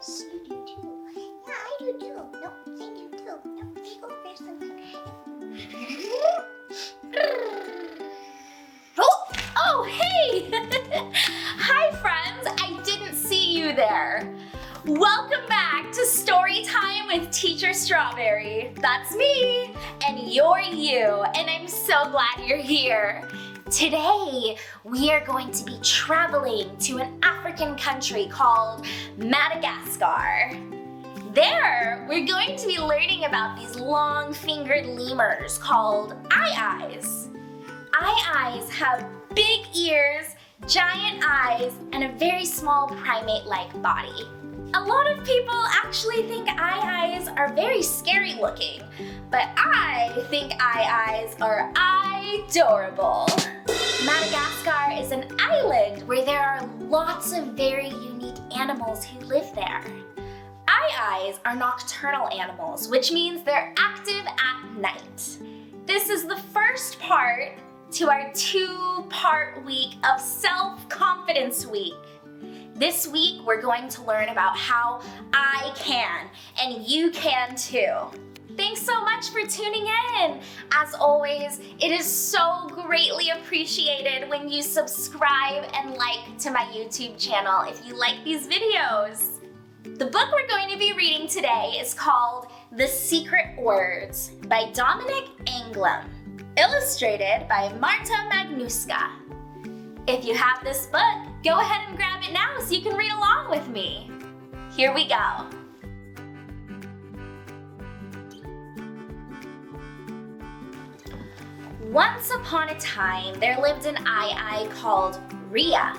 Yes, you do too. Yeah, I do too. No, I do too. No, they go first and Oh, hey! Hi, friends. I didn't see you there. Welcome back to Storytime with Teacher Strawberry. That's me, and you're you, and I'm so glad you're here. Today, we are going to be traveling to an African country called Madagascar. There, we're going to be learning about these long-fingered lemurs called aye-ayes. Aye-ayes have big ears, giant eyes, and a very small primate-like body. A lot of people actually think aye-ayes are very scary looking, but I think aye-ayes are adorable. Madagascar is an island where there are lots of very unique animals who live there. Aye-ayes are nocturnal animals, which means they're active at night. This is the first part to our 2-part week of Self-Confidence Week. This week, we're going to learn about how I can, and you can too. Thanks so much for tuning in. As always, it is so greatly appreciated when you subscribe and like to my YouTube channel if you like these videos. The book we're going to be reading today is called The Secret Words by Dominic Anglim, illustrated by Marta Magnuska. If you have this book, go ahead and grab it now so you can read along with me. Here we go. Once upon a time, there lived an aye-aye called Rija.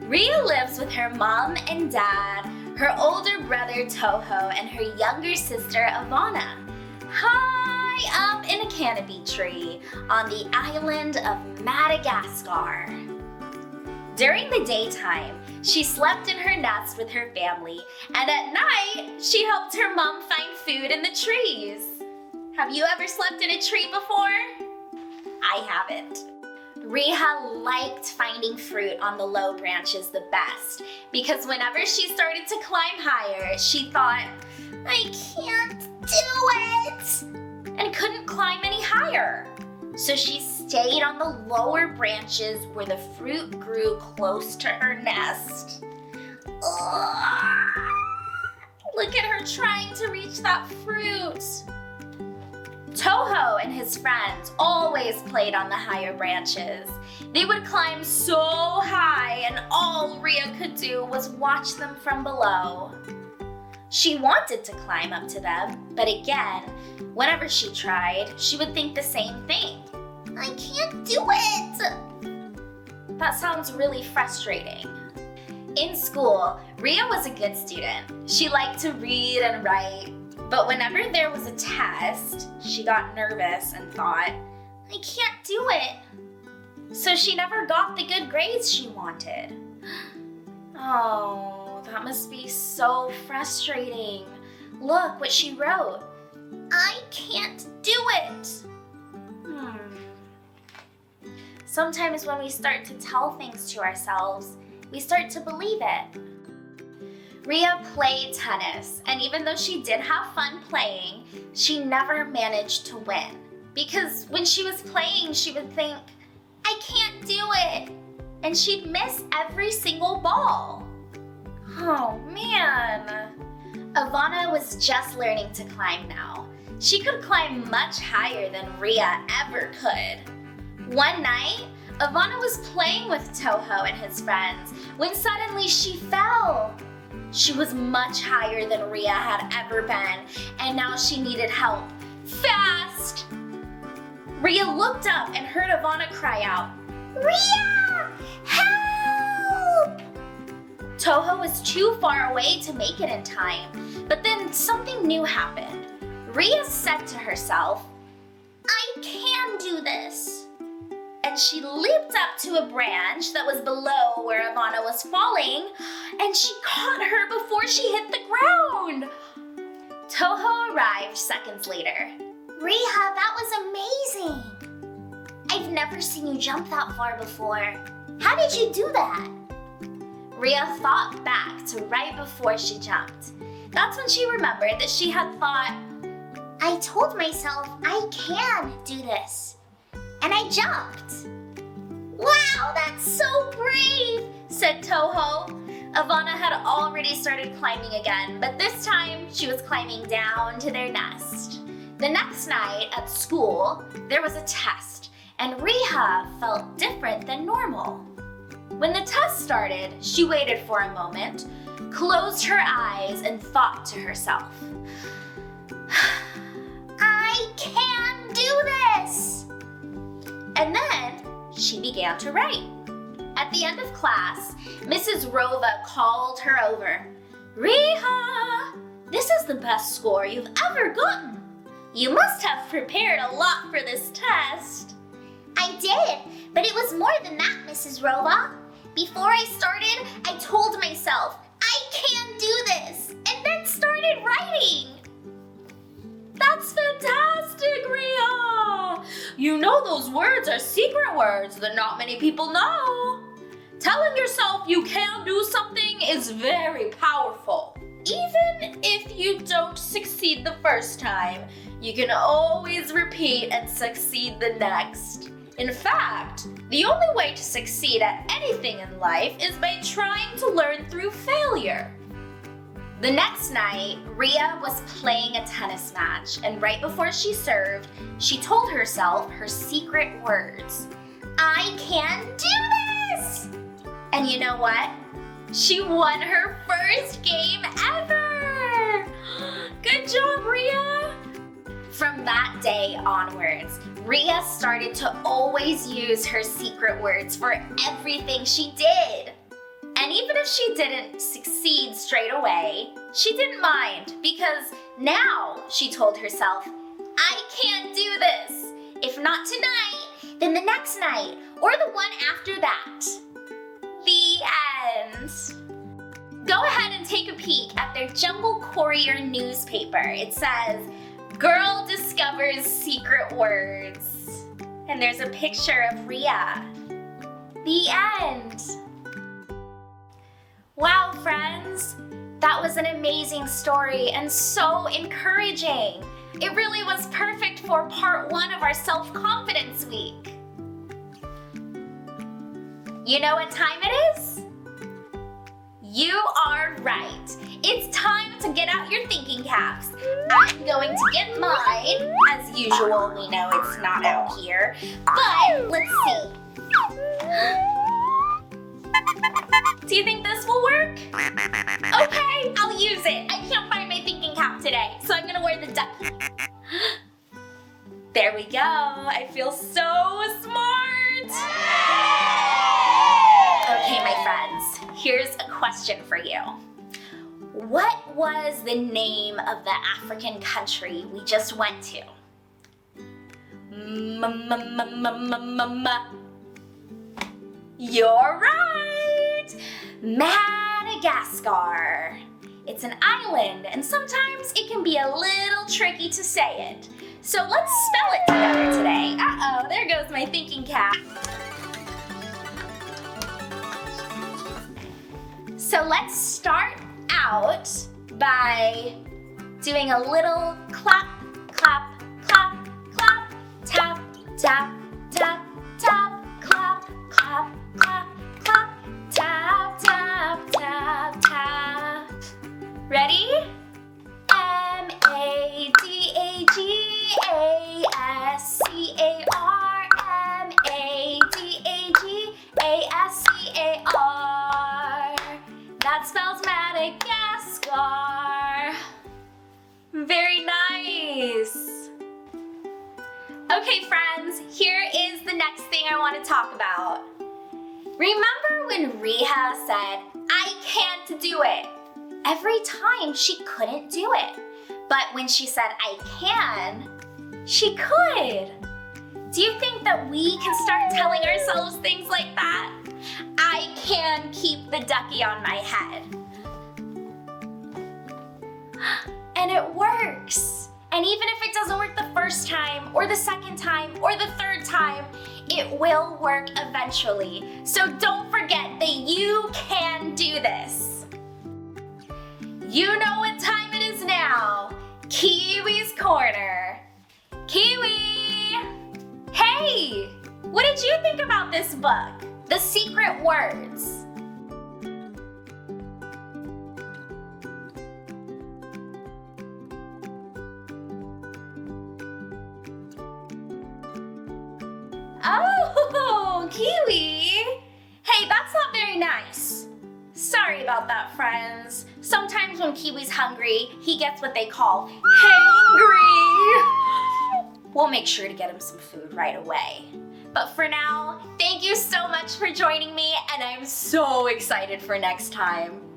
Rija lives with her mom and dad, her older brother Toho, and her younger sister Ivana, high up in a canopy tree on the island of Madagascar. During the daytime, she slept in her nest with her family, and at night, she helped her mom find food in the trees. Have you ever slept in a tree before? I haven't. Rija liked finding fruit on the low branches the best because whenever she started to climb higher, she thought, I can't do it, and couldn't climb any higher. So she stayed on the lower branches where the fruit grew close to her nest. Ugh. Look at her trying to reach that fruit. Toho and his friends always played on the higher branches. They would climb so high, and all Rija could do was watch them from below. She wanted to climb up to them, but again, whenever she tried, she would think the same thing. I can't do it! That sounds really frustrating. In school, Rija was a good student. She liked to read and write, but whenever there was a test, she got nervous and thought, I can't do it. So she never got the good grades she wanted. Oh, that must be so frustrating. Look what she wrote. I can't do it. Sometimes when we start to tell things to ourselves, we start to believe it. Rija played tennis, and even though she did have fun playing, she never managed to win. Because when she was playing, she would think, I can't do it, and she'd miss every single ball. Oh man. Ivana was just learning to climb now. She could climb much higher than Rija ever could. One night, Ivana was playing with Toho and his friends when suddenly she fell. She was much higher than Rija had ever been, and now she needed help. Fast! Rija looked up and heard Ivana cry out, Rija! Help! Toho was too far away to make it in time, but then something new happened. Rija said to herself, I can do this. And she leaped up to a branch that was below where Ivana was falling, and she caught her before she hit the ground. Toho arrived seconds later. Rija, that was amazing. I've never seen you jump that far before. How did you do that? Rija thought back to right before she jumped. That's when she remembered that she had thought, I told myself I can do this. And I jumped. "Wow, that's so brave," said Toho. Ivana had already started climbing again, but this time she was climbing down to their nest. The next night at school, there was a test, and Rija felt different than normal. When the test started, she waited for a moment, closed her eyes, and thought to herself, I can do this. and then she began to write. At the end of class, Mrs. Rova called her over. "Rija, this is the best score you've ever gotten. You must have prepared a lot for this test." I did, but it was more than that, Mrs. Rova. Before I started, I told myself, I can do this, and then started writing. "That's fantastic, Rija! You know those words are secret words that not many people know. Telling yourself you can do something is very powerful. Even if you don't succeed the first time, you can always repeat and succeed the next. In fact, the only way to succeed at anything in life is by trying to learn through failure." The next night, Rija was playing a tennis match, and right before she served, she told herself her secret words. I can do this! And you know what? She won her first game ever! Good job, Rija! From that day onwards, Rija started to always use her secret words for everything she did. And even if she didn't succeed straight away, she didn't mind because now she told herself, I can do this. If not tonight, then the next night or the one after that. The end. Go ahead and take a peek at their Jungle Courier newspaper. It says, "Girl discovers secret words." And there's a picture of Rija. The end. Wow, friends. That was an amazing story and so encouraging. It really was perfect for part 1 of our self-confidence week. You know what time it is? You are right. It's time to get out your thinking caps. I'm going to get mine. As usual, we know it's not out here. But let's see. Do you think this will work? Okay, I'll use it. I can't find my thinking cap today, so I'm gonna wear the ducky. There we go. I feel so smart. Okay, my friends, here's a question for you. What was the name of the African country we just went to? You're right! Madagascar. It's an island, and sometimes it can be a little tricky to say it. So let's spell it together today. Uh-oh, there goes my thinking cap. So let's start out by doing a little clap, clap, clap, clap, tap, tap, tap, tap, clap, clap, clap, clap, tap, tap, tap, tap. Ready? M-A-D-A-G-A-S-C-A-R, M-A-D-A-G-A-S-C-A-R. That spells Madagascar. Very nice. Okay, friends, here is the next thing I want to talk about. Remember when Rija said, I can't do it? Every time she couldn't do it. But when she said, I can, she could. Do you think that we can start telling ourselves things like that? I can keep the ducky on my head. And it works. And even if it doesn't work the first time, or the second time, or the third time, it will work eventually. So don't forget that you can do this. You know what time it is now. Kiwi's Corner. Kiwi! Hey! What did you think about this book? The Secret Words. Oh, Kiwi! Hey, that's not very nice. Sorry about that, friends. Sometimes when Kiwi's hungry, he gets what they call hangry. We'll make sure to get him some food right away. But for now, thank you so much for joining me, and I'm so excited for next time.